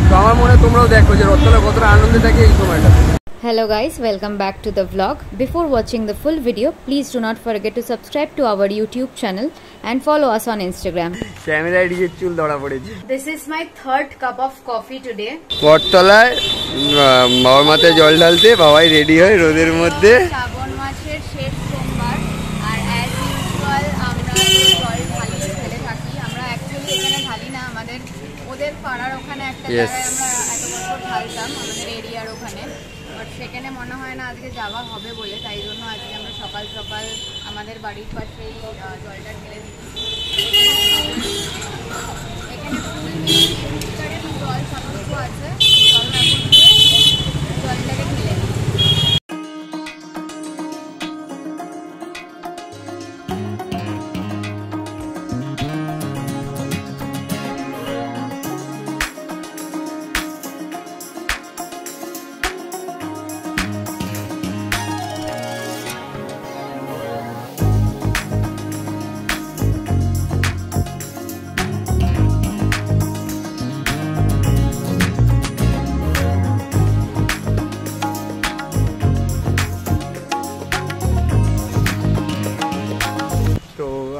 তো আমার মনে হয় তোমরাও দেখো যে রথতলা কতটা আনন্দে থাকে এই সময়টা। Hello guys, welcome back to the vlog. Before watching the full video, please do not forget to subscribe to our YouTube channel and follow us on Instagram. ক্যামেরায় ডিজের চুল ধরা পড়েছে। This is my third cup of coffee today. রথতলায় বাবার মাথায় জল ঢালতে বাবাই ready হয় রোদের মধ্যে। শ্রাবণ মাসের শেষ সোমবার আর as usual আমরা জল ঢালি ফেলে থাকি। আমরা অ্যাকচুয়ালি এখানে ঢালি না, আমাদের ওদের পাড়ার ওখানে একটা জায়গায় আমরা এত বছর ঢালতাম আমাদের এরিয়ার ওখানে। বাট সেখানে মনে হয় না আজকে যাওয়া হবে বলে, তাই জন্য আজকে আমরা সকাল সকাল আমাদের বাড়ির পাশেই জলটা ঢেলে দিচ্ছি। এখানে ফুল জল সব কিছু আছে, জলটাকে ঢেলে দিচ্ছি।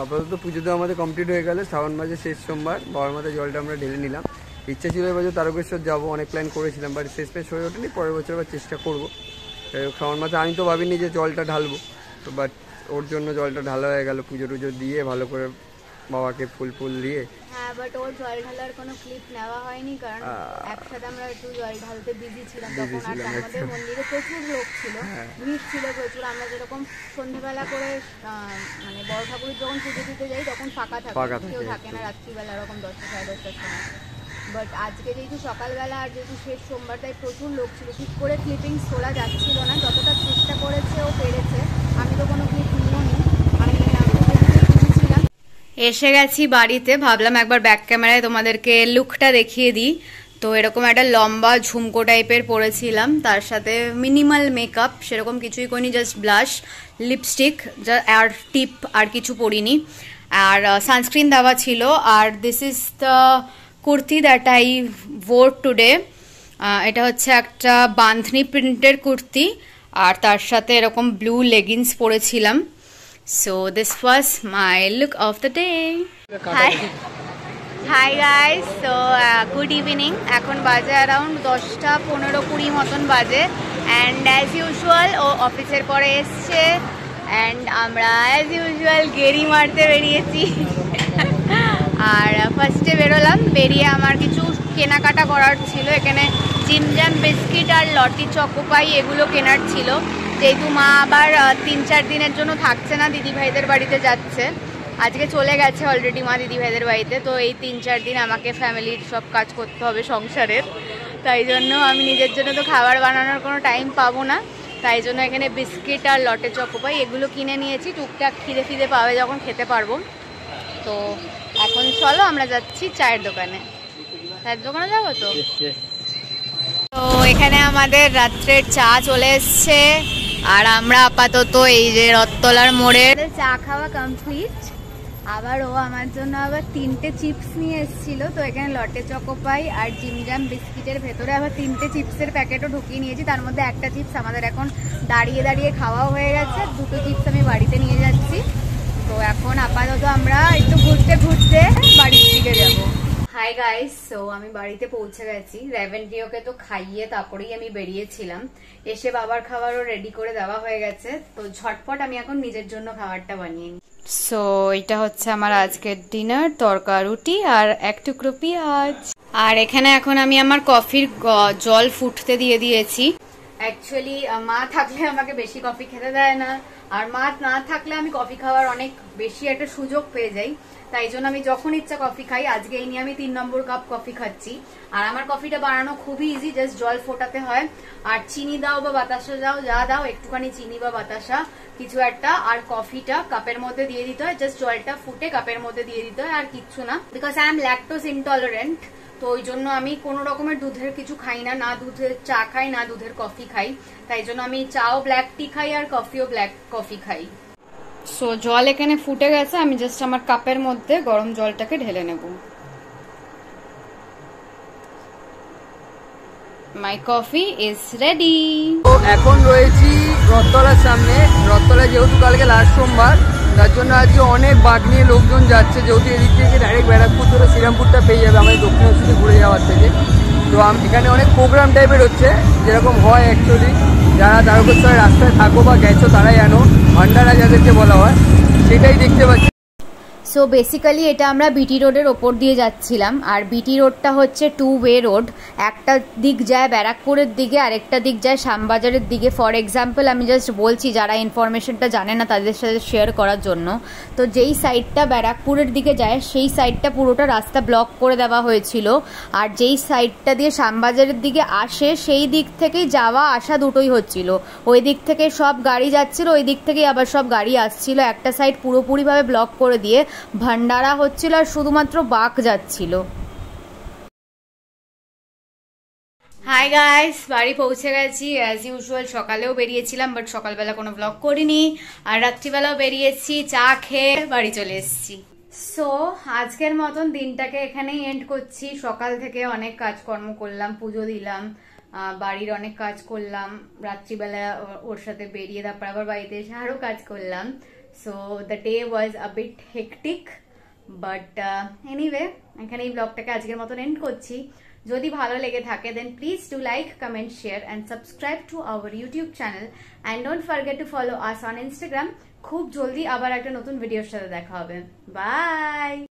আপাতত পুজো তো আমাদের কমপ্লিট হয়ে গেল। শ্রাবণ মাসের শেষ সোমবার বাবার মাথায় জলটা আমরা ঢেলে নিলাম। ইচ্ছা ছিল এবছর তারকেশ্বর যাবো, অনেক প্ল্যান করেছিলাম, বাট শেষ পেশ হয়ে ওঠেনি। পরের বছর আবার চেষ্টা করবো। শ্রাবণ মাসে আমি তো ভাবিনি যে জলটা ঢালবো, তো বাট ওর জন্য জলটা ঢালা হয়ে গেল। পুজো টুজো দিয়ে ভালো করে বাবাকে ফুল ফুল দিয়ে। হ্যাঁ, বাট ওর জল ঢালার কোনো ক্লিপ নেওয়া হয়নি, কারণ একসাথে আমরা একটু জল ঢালতে বিজি ছিলাম তখন। আর আমাদের মন্দিরে প্রচুর লোক ছিল, ভিড় ছিল প্রচুর। আমরা যেরকম সন্ধ্যেবেলা করে মানে বড় ঠাকুর যখন পুজো দিতে যাই তখন ফাঁকা থাকে, কেউ থাকে না রাত্রিবেলা, এরকম 10টা সাড়ে 10টার সময়। বাট আজকে যেহেতু সকালবেলা আর যেহেতু শেষ সোমবার, তাই প্রচুর লোক ছিল। ঠিক করে ক্লিপিংস তোলা যাচ্ছিল না, যতটা চেষ্টা করেছে ও পেরেছে। আমি তো কোনো ক্লিপ নিও নি, এসে গেছি বাড়িতে। ভাবলাম একবার ব্যাক ক্যামেরায় তোমাদেরকে লুকটা দেখিয়ে দিই। তো এরকম একটা লম্বা ঝুমকো টাইপের পরেছিলাম, তার সাথে মিনিমাল মেকআপ, সেরকম কিছুই করিনি, জাস্ট ব্লাশ, লিপস্টিক আর টিপ, আর কিছু পরিনি। আর সানস্ক্রিন দেওয়া ছিল। আর this is the kurti that I wore today. এটা হচ্ছে একটা বাঁধনি প্রিন্টের কুর্তি, আর তার সাথে এরকম ব্লু লেগিংস পরেছিলাম। So this was my look of the day. Hi guys, so good evening. এখন বাজে around 10টা 15-20 মতন বাজে, and as usual ও অফিসের পরে এসছে, and আমরা as usual গেরি মারতে বেরিয়েছি। আর ফার্স্টে বেরোলাম, বেরিয়ে আমার কিছু কেনাকাটা করার ছিল। এখানে জিমজাম বিস্কিট আর লটি চকোপাই এগুলো কেনার ছিল, যেহেতু মা আবার 3-4 দিনের জন্য থাকছে না, দিদিভাইদের বাড়িতে যাচ্ছে। আজকে চলে গেছে অলরেডি মা দিদিভাইদের বাড়িতে। তো এই 3-4 দিন আমাকে ফ্যামিলির সব কাজ করতে হবে সংসারের, তাই জন্য আমি নিজের জন্য তো খাবার বানানোর কোনো টাইম পাবো না। তাই জন্য এখানে বিস্কিট আর লটে চকোপাই এগুলো কিনে নিয়েছি, টুকটাক খিদে ফিদে পাবে যখন খেতে পারবো। তো এখন চলো আমরা যাচ্ছি চায়ের দোকানে। চায়ের দোকানে যাবো তো। তো এখানে আমাদের রাত্রের চা চলে এসছে, আর আমরা আপাতত এই যে রথতলার মোড়ে চা খাওয়া কমপ্লিট। আবার ও আমার জন্য আবার 3টে চিপস নিয়ে এসেছিল। তো এখানে লটে চকোপাই আর জিমজাম বিস্কিটের ভেতরে আবার 3টে চিপসের প্যাকেটও ঢুকিয়ে নিয়েছি। তার মধ্যে একটা চিপস আমাদের এখন দাঁড়িয়ে দাঁড়িয়ে খাওয়াও হয়ে গেছে, 2টো চিপস আমি বাড়িতে নিয়ে যাচ্ছি। তো এখন আপাতত আমরা একটু ঘুরতে ঘুরতে বাড়ির দিকে যাবো। হাই গাইস, সো আমি বাড়িতে পৌঁছে গেছি। রেভেন্ট্রিওকে তো খাইয়ে তারপরেই আমি বেরিয়েছিলাম। এসে বাবার খাবারও রেডি করে দেওয়া হয়ে গেছে। তো ঝটপট আমি এখন নিজের জন্য খাবারটা বানিয়ে নিই। সো এটা হচ্ছে আমার আজকের ডিনার, তরকা রুটি আর এক টুকরো পেঁয়াজ। আর এখানে এখন আমি আমার কফির জল ফুটতে দিয়ে দিয়েছি। অ্যাকচুয়ালি মা থাকলে আমাকে বেশি কফি খেতে দেয় না, আর মা না থাকলে আমি কফি খাওয়ার অনেক বেশি একটা সুযোগ পেয়ে যাই। তাই জন্য আমি যখন ইচ্ছা কফি খাই। আজকে এই নিয়ে আমি 3 নম্বর কাপ কফি খাচ্ছি। আর আমার কফিটা বানানো খুবই ইজি, জাস্ট জল ফোটাতে হয়, আর চিনি দাও বা বাতাসা দাও, যা দাও, একটুখানি চিনি বা বাতাসা কিছু একটা, আর কফিটা কাপের মধ্যে দিয়ে দিতে হয়। জাস্ট জলটা ফুটে কাপের মধ্যে দিয়ে দিতে হয়, আর কিচ্ছু না। Because I am lactose intolerant, তো ওই জন্য আমি কোনো রকমের দুধের কিছু খাই না, না দুধের চা খাই না দুধের কফি খাই। তাই জন্য আমি চাও ব্ল্যাক টি খাই আর কফিও ব্ল্যাক কফি খাই। সো জল এখানে ফুটে গেছে, আমি জাস্ট আমার কাপের মধ্যে গরম জলটাকে ঢেলে নেব। মাই কফি ইজ রেডি। তো এখন রয়েছি রথতলার সামনে। রথতলায় যেহেতু কালকে লাস্ট সোমবার, তার জন্য আজকে অনেক বাঘ নিয়ে লোকজন যাচ্ছে, যেহেতু এদিক থেকে ডাইরেক্ট ব্যারাকপুর ধরে শ্রীরামপুরটা পেয়ে যাবে আমাদের দক্ষিণেশ্বরে ঘুরে যাওয়ার থেকে। তো এখানে অনেক প্রোগ্রাম টাইপের হচ্ছে, যেরকম হয় অ্যাকচুয়ালি যারা তারকেশ্বরের রাস্তায় থাকো বা গেছো তারাই জানো, ভান্ডারা যাদেরকে বলা হয়, সেটাই দেখতে পাচ্ছি। সো বেসিক্যালি এটা আমরা বিটি রোডের ওপর দিয়ে যাচ্ছিলাম, আর বিটি রোডটা হচ্ছে 2 ওয়ে রোড। একটা দিক যায় ব্যারাকপুরের দিকে, আরেকটা দিক যায় শ্যামবাজারের দিকে। ফর এক্সাম্পল আমি জাস্ট বলছি, যারা ইনফরমেশনটা জানে না তাদের সাথে শেয়ার করার জন্য। তো যেই সাইডটা ব্যারাকপুরের দিকে যায় সেই সাইডটা পুরোটা রাস্তা ব্লক করে দেওয়া হয়েছিল, আর যেই সাইডটা দিয়ে শ্যামবাজারের দিকে আসে সেই দিক থেকেই যাওয়া আসা দুটোই হচ্ছিল। ওই দিক থেকে সব গাড়ি যাচ্ছিল, ওই দিক থেকেই আবার সব গাড়ি আসছিল। একটা সাইড পুরোপুরিভাবে ব্লক করে দিয়ে ভান্ডারা হচ্ছিল আর শুধুমাত্র বাক যাচ্ছিল। হাই গাইস, বাড়ি পৌঁছে গেছি। অ্যাজ ইউজুয়াল সকালেও বেরিয়েছিলাম, বাট সকালবেলা কোনো ব্লগ করিনি, আর রাত্রিবেলাও বেরিয়েছি, চা খেয়ে বাড়ি চলে এসেছি। সো আজকের মতন দিনটাকে এখানেই এন্ড করছি। সকাল থেকে অনেক কাজকর্ম করলাম, পুজো দিলাম, বাড়ির অনেক কাজ করলাম, রাত্রিবেলা ওর সাথে বেরিয়ে তারপর আবার বাড়িতে এসে আরও কাজ করলাম। So the day was a bit hectic, but anyway এখানে এই ব্লগটাকে আজকের মতন এন্ড করছি। যদি ভালো লেগে থাকে then please do like, comment, share and subscribe to our YouTube channel and don't forget to follow us on Instagram. খুব জলদি আবার একটা নতুন ভিডিওর সাথে দেখা হবে। বাই।